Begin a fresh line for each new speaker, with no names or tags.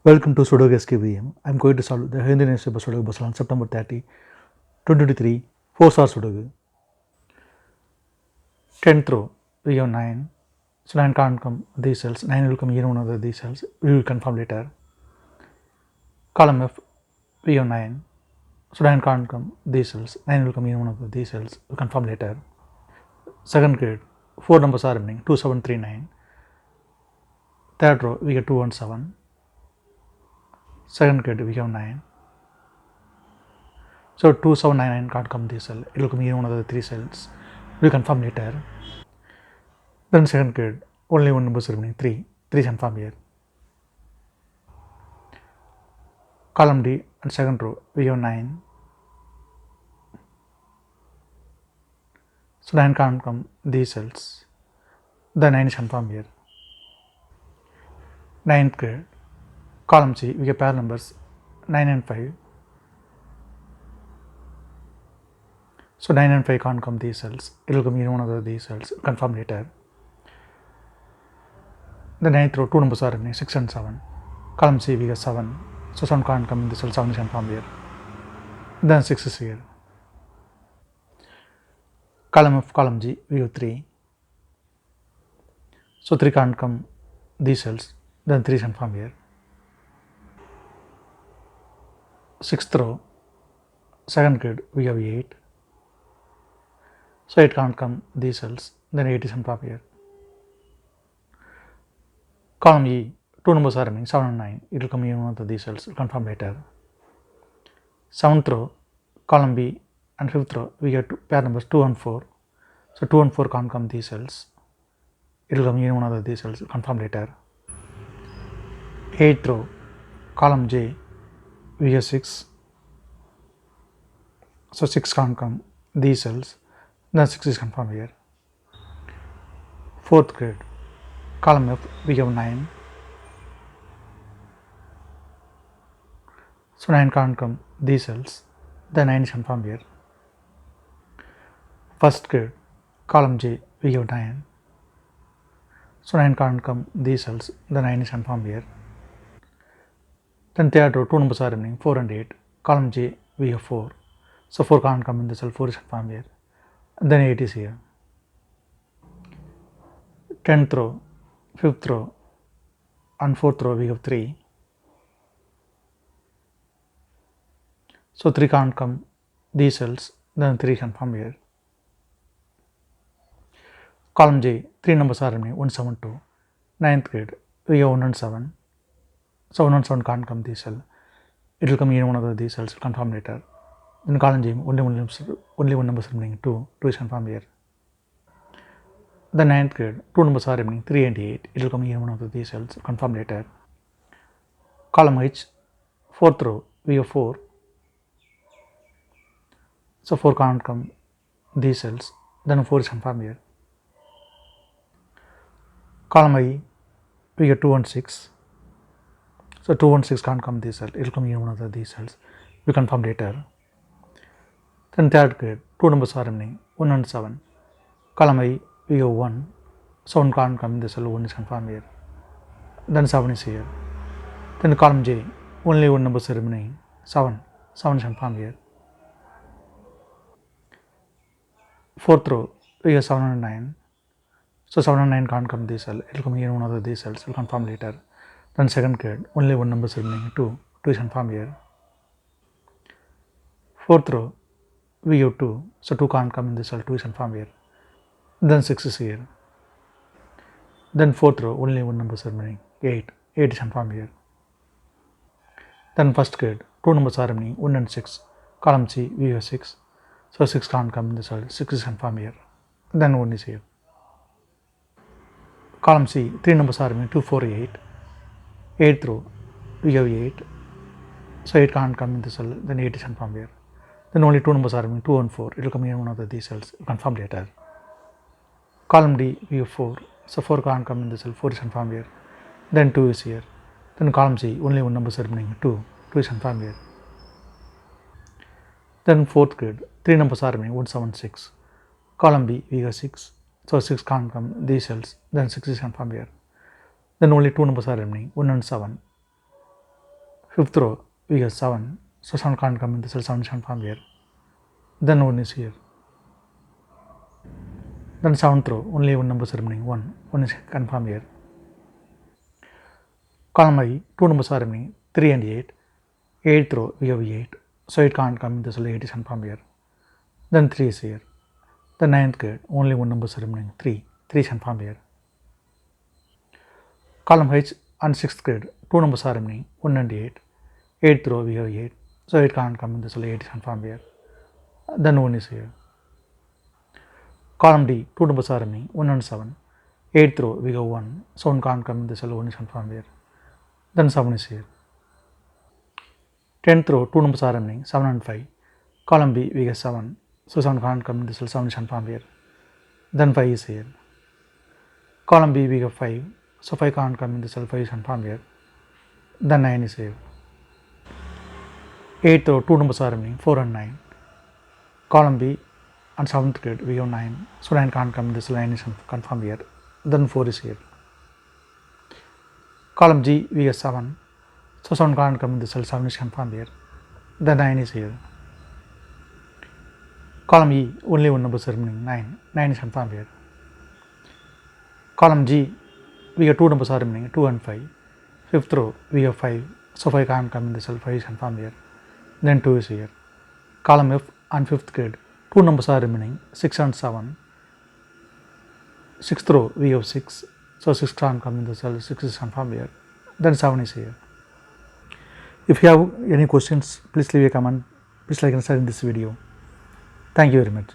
Welcome to Sudoku SkVm. I'm going to solve the Hindi newspaper Sudoku puzzle on September 30, 2023, 4-star Sudoku. 10th row, we have 9. So 9 can't come these cells, 9 will come here one of these cells, we will confirm later. Column F, we have 9. So 9 can't come these cells, 9 will come here one of these cells, we'll confirm later. Second grade, 4 numbers are remaining, 2, 7, 3, 9. Third row, we get 2 and 7. Second grade, we have 9. So 2, 7, 9, 9 can't come this cell, it will come here one of the 3 cells, we'll confirm later. Then second grade, only one number remaining, 3. 3 is confirmed here. Column D and second row, we have 9. So 9 can't come these cells. The 9 is confirmed here. Ninth grade, column C, we have pair numbers 9 and 5. So 9 and 5 can't come these cells. It will come in one of these cells. Confirm later. The ninth row, 2 numbers are remaining, 6 and 7. Column C, we have 7. So 7 can't come in this cell, 7 is confirmed here. Then 6 is here. Column F, column G, we have 3. So 3 can't come these cells. Then 3 is confirmed here. Sixth row, second grade, we have 8. So 8 can't come these cells. Then 8 is confirmed here. Column E, 2 numbers are remaining, 7 and 9. It will come in one of these cells. We'll confirm later. Seventh row, column B and fifth row, we get pair numbers 2 and 4. So 2 and 4 can't come these cells. It will come in one of these cells. We'll confirm later. Eighth row, column J, we have 6. So 6 can't come these cells. Then 6 is confirmed here. Fourth grade, column F, we have 9. So 9 can't come these cells. The 9 is confirmed here. First grade, column J, we have 9. So 9 can't come these cells. The 9 is confirmed here. Then third row, 2 numbers are remaining, 4 and 8. Column J, we have 4. So 4 can't come in the cell, 4 is confirmed here. And then 8 is here. 10th row, 5th row and 4th row, we have 3. So 3 can't come these cells, then 3 is confirmed here. Column J, 3 numbers are remaining, 1, 7, 2. 9th grade, we have 1 and 7. So 1 and 7 can't come this cell. It will come in one of these cells, we'll confirm later. In column J, only one number remaining, 2. 2 is confirmed here. The 9th grade, 2 numbers are remaining, 3 and 8. It will come in one of these cells, confirm later. Column H, 4th row, we have 4. So 4 can't come these cells, then 4 is confirmed here. Column I, we have 2 and 6. So 2 and 6 can't come this cell, it will come in one of these cells, we confirm later. Then third grade, 2 numbers are remaining, 1 and 7. Column I, we have 1. So 1 can't come in this cell, 1 is confirmed here. Then 7 is here. Then column J, only 1 number is remaining, 7. 7 is confirmed here. Fourth row, we have 7 and 9. So 7 and 9 can't come this cell, it will come here one of these cells, we'll confirm later. Then second grade, only 1 number is remaining, 2. 2 is confirmed here. Fourth row, we have 2. So 2 can't come in this cell, 2 is confirmed here. Then 6 is here. Then fourth row, only 1 number is remaining, 8. 8 is confirmed here. Then first grade, 2 numbers are remaining, 1 and 6. Column C, we have 6. So 6 can't come in this cell, 6 is confirmed here. Then 1 is here. Column C, 3 numbers are remaining, 2, 4, 8. 8th row, we have 8. So 8 can't come in this cell, then 8 is confirmed here. Then only 2 numbers are remaining, 2 and 4. It will come in one of these cells, confirm later. Column D, we have 4. So 4 can't come in this cell, 4 is confirmed here. Then 2 is here. Then column C, only 1 number is remaining, 2. 2 is confirmed here. Then fourth grade, 3 numbers are remaining, 1, 7, 6. Column B, we have 6. So 6 can't come these cells, then 6 is confirmed here. Then only 2 numbers are remaining, 1 and 7. Fifth row, we have 7. So 7 can't come in the cell, 7 is confirmed here. Then 1 is here. Then 7th row, only one number is remaining, 1. 1 is confirmed here. Column I, 2 numbers are remaining, 3 and 8. 8th row, we have 8. So it can't come in the cell, 8 is confirmed here. Then 3 is here. The 9th grade, only one number is remaining, 3. 3 is confirmed here. Column H and 6th grade, 2 numbers are remaining, 1 and 8. 8th row, we have 8. So it can't come in the cell, 8 is confirmed here. Then 1 is here. Column D, 2 numbers are remaining, 1 and 7. 8th row, we have 1. So 1 can't come in the cell, 1 is confirmed here. Then 7 is here. 10th row, 2 numbers are remaining, 7 and 5. Column B, we get 7. So 7 can't come in the cell, 7 is confirmed here. Then 5 is here. Column B, we get 5. So 5 can't come in the cell, 5 is confirmed here. Then 9 is here. 8th row, 2 numbers are remaining, 4 and 9. Column B and 7th grade, we have 9. So 9 can't come in the cell, 9 is confirmed here. Then 4 is here. Column G, we get 7. So 7 can't come in the cell, 7 is confirmed here. Then 9 is here. Column E, only one number is remaining, 9. 9 is confirmed here. Column G, we have 2 numbers are remaining, 2 and 5. 5th row, we have 5. So 5 can't come in the cell, 5 is confirmed here. Then 2 is here. Column F and 5th grade, 2 numbers are remaining, 6 and 7. 6th row, we have 6. So 6 can't come in the cell, 6 is confirmed here. Then 7 is here. If you have any questions, please leave a comment. Please like and share in this video. Thank you very much.